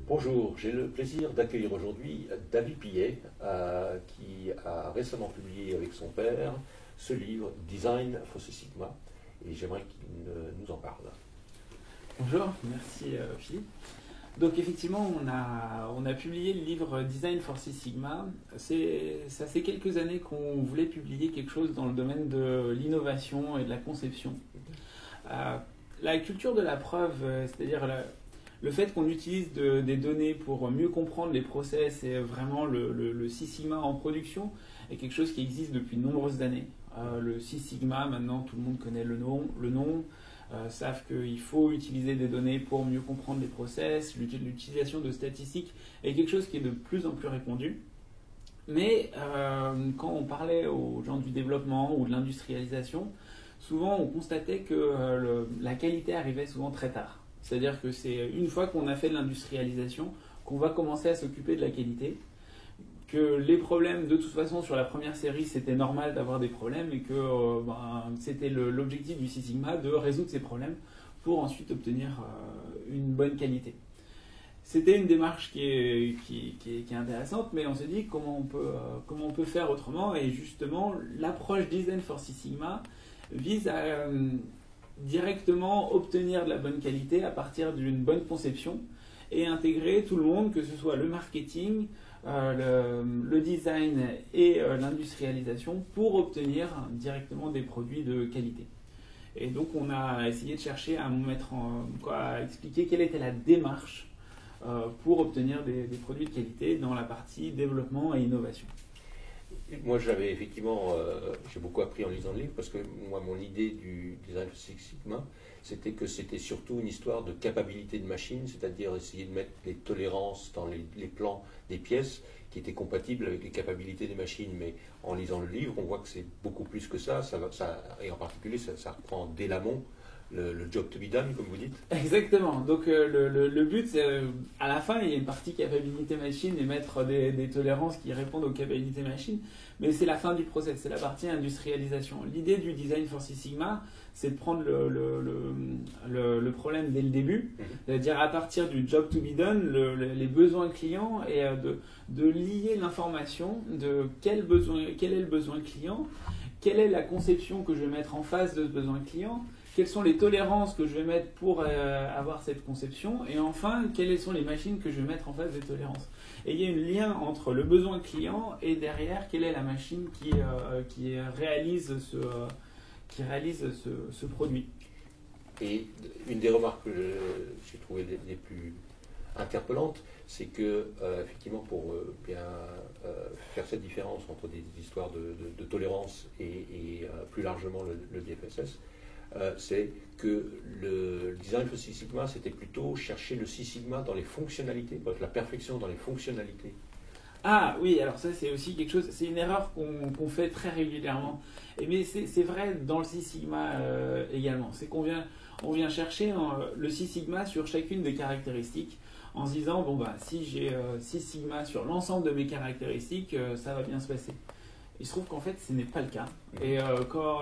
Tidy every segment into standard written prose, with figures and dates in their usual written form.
Bonjour, j'ai le plaisir d'accueillir aujourd'hui David Pillet, qui a récemment publié avec son père ce livre Design for Six Sigma, et j'aimerais qu'il nous en parle. Bonjour, merci Philippe. Donc effectivement, on a publié le livre Design for Six Sigma. Ça fait quelques années qu'on voulait publier quelque chose dans le domaine de l'innovation et de la conception. La culture de la preuve, c'est-à-dire le fait qu'on utilise des données pour mieux comprendre les process et vraiment le Six Sigma en production est quelque chose qui existe depuis de nombreuses années. Le Six Sigma, maintenant tout le monde connaît le nom. Savent qu'il faut utiliser des données pour mieux comprendre les process. L'utilisation de statistiques est quelque chose qui est de plus en plus répandu. Mais quand on parlait aux gens du développement ou de l'industrialisation, souvent on constatait que la qualité arrivait souvent très tard. C'est-à-dire que c'est une fois qu'on a fait de l'industrialisation qu'on va commencer à s'occuper de la qualité, que les problèmes, de toute façon, sur la première série, c'était normal d'avoir des problèmes et que c'était l'objectif du Six Sigma de résoudre ces problèmes pour ensuite obtenir une bonne qualité. C'était une démarche qui est intéressante, mais on s'est dit comment on peut faire autrement, et justement, l'approche Design for Six Sigma vise à directement obtenir de la bonne qualité à partir d'une bonne conception et intégrer tout le monde, que ce soit le marketing, le design et l'industrialisation, pour obtenir directement des produits de qualité. Et donc on a essayé de chercher à expliquer quelle était la démarche pour obtenir des produits de qualité dans la partie développement et innovation. Moi, j'avais effectivement, j'ai beaucoup appris en lisant le livre, parce que moi, mon idée du Design for Six Sigma, c'était que c'était surtout une histoire de capacité de machine, c'est-à-dire essayer de mettre les tolérances dans les plans des pièces qui étaient compatibles avec les capacités des machines. Mais en lisant le livre, on voit que c'est beaucoup plus que ça, et en particulier, ça reprend dès l'amont le job to be done, comme vous dites. Exactement. Donc le but, c'est à la fin, il y a une partie capacité machine et mettre des tolérances qui répondent aux capacités machine, mais c'est la fin du process, c'est la partie industrialisation. L'idée du Design for Six Sigma, c'est de prendre le problème dès le début, c'est-à-dire à partir du job to be done, les besoins clients, et de lier l'information de quel est le besoin client, quelle est la conception que je vais mettre en face de ce besoin client, quelles sont les tolérances que je vais mettre pour avoir cette conception, et enfin, quelles sont les machines que je vais mettre en face des tolérances. Et il y a un lien entre le besoin client et derrière, quelle est la machine qui réalise ce produit. Et une des remarques que j'ai trouvées les plus interpellantes, c'est que, effectivement, pour bien faire cette différence entre des histoires de tolérance et plus largement le DFSS, c'est que le Design for Six Sigma, c'était plutôt chercher le Six Sigma dans les fonctionnalités, la perfection dans les fonctionnalités. Ah oui, alors ça c'est aussi quelque chose, c'est une erreur qu'on fait très régulièrement. Mais c'est vrai dans le Six Sigma également. C'est qu'on vient chercher le Six Sigma sur chacune des caractéristiques en se disant, si j'ai Six Sigma sur l'ensemble de mes caractéristiques, ça va bien se passer. Il se trouve qu'en fait ce n'est pas le cas. Et quand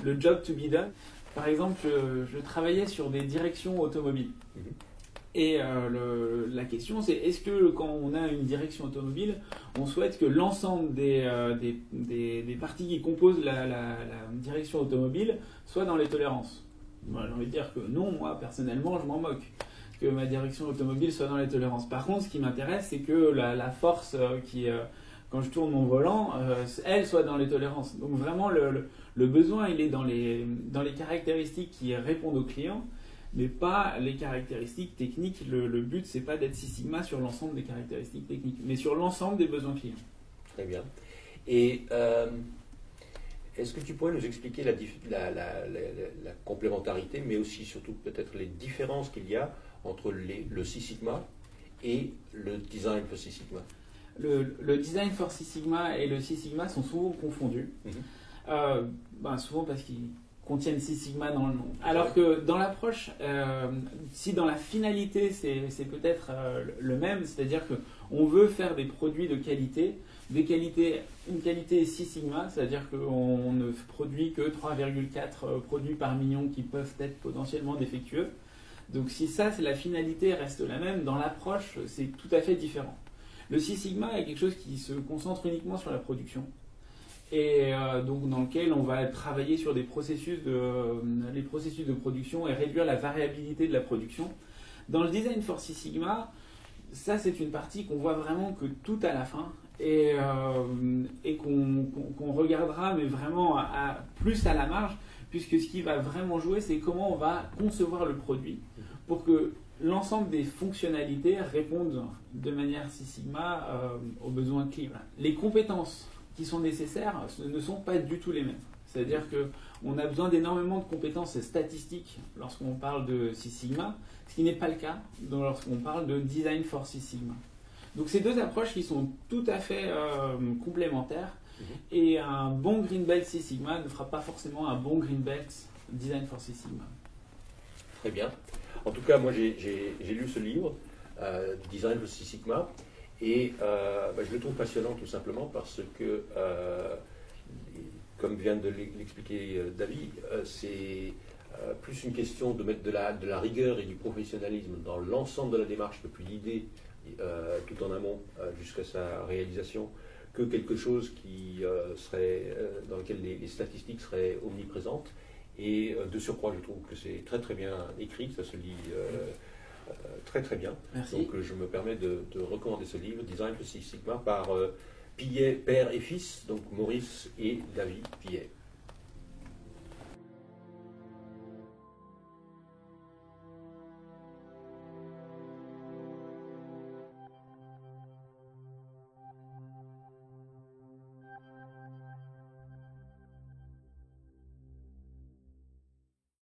le job to be done, par exemple, je travaillais sur des directions automobiles. Et la question, c'est est-ce que quand on a une direction automobile, on souhaite que l'ensemble des parties qui composent la direction automobile soient dans les tolérances? Moi, j'ai envie de dire que non, moi, personnellement, je m'en moque que ma direction automobile soit dans les tolérances. Par contre, ce qui m'intéresse, c'est que la force quand je tourne mon volant, elle soit dans les tolérances. Donc vraiment, le besoin, il est dans les caractéristiques qui répondent aux clients, mais pas les caractéristiques techniques. Le but, c'est pas d'être Six Sigma sur l'ensemble des caractéristiques techniques, mais sur l'ensemble des besoins clients. Très bien. Et est-ce que tu pourrais nous expliquer la complémentarité, mais aussi, surtout, peut-être les différences qu'il y a entre le Six Sigma et le Design for Six Sigma? Le Design for Six Sigma et le Six Sigma sont souvent confondus. Souvent parce qu'ils contiennent Six Sigma dans le nom. Alors que dans l'approche, si dans la finalité c'est peut-être le même, c'est-à-dire qu'on veut faire des produits de qualité, une qualité Six Sigma, c'est-à-dire qu'on ne produit que 3,4 produits par million qui peuvent être potentiellement défectueux. Donc si ça, c'est la finalité reste la même, dans l'approche, c'est tout à fait différent. Le Six Sigma est quelque chose qui se concentre uniquement sur la production, et donc dans lequel on va travailler sur les processus de production et réduire la variabilité de la production. Dans le Design for Six Sigma, ça c'est une partie qu'on voit vraiment que tout à la fin, et qu'on regardera, mais vraiment plus à la marge, puisque ce qui va vraiment jouer, c'est comment on va concevoir le produit pour que l'ensemble des fonctionnalités répondent de manière Six Sigma aux besoins clients. Les compétences qui sont nécessaires ne sont pas du tout les mêmes. C'est-à-dire qu'on a besoin d'énormément de compétences statistiques lorsqu'on parle de Six Sigma, ce qui n'est pas le cas lorsqu'on parle de Design for Six Sigma. Donc c'est deux approches qui sont tout à fait complémentaires, et un bon Green Belt Six Sigma ne fera pas forcément un bon Green Belt Design for Six Sigma. Très bien. En tout cas, moi j'ai lu ce livre, Design for Six Sigma, et je le trouve passionnant tout simplement parce que, comme vient de l'expliquer David, c'est plus une question de mettre de la rigueur et du professionnalisme dans l'ensemble de la démarche depuis l'idée tout en amont jusqu'à sa réalisation, que quelque chose qui serait dans lequel les statistiques seraient omniprésentes. Et de surcroît, je trouve que c'est très très bien écrit, ça se lit très très bien. Merci. Donc je me permets de recommander ce livre, Design for Six Sigma, par Pillet, père et fils, donc Maurice et David Pillet.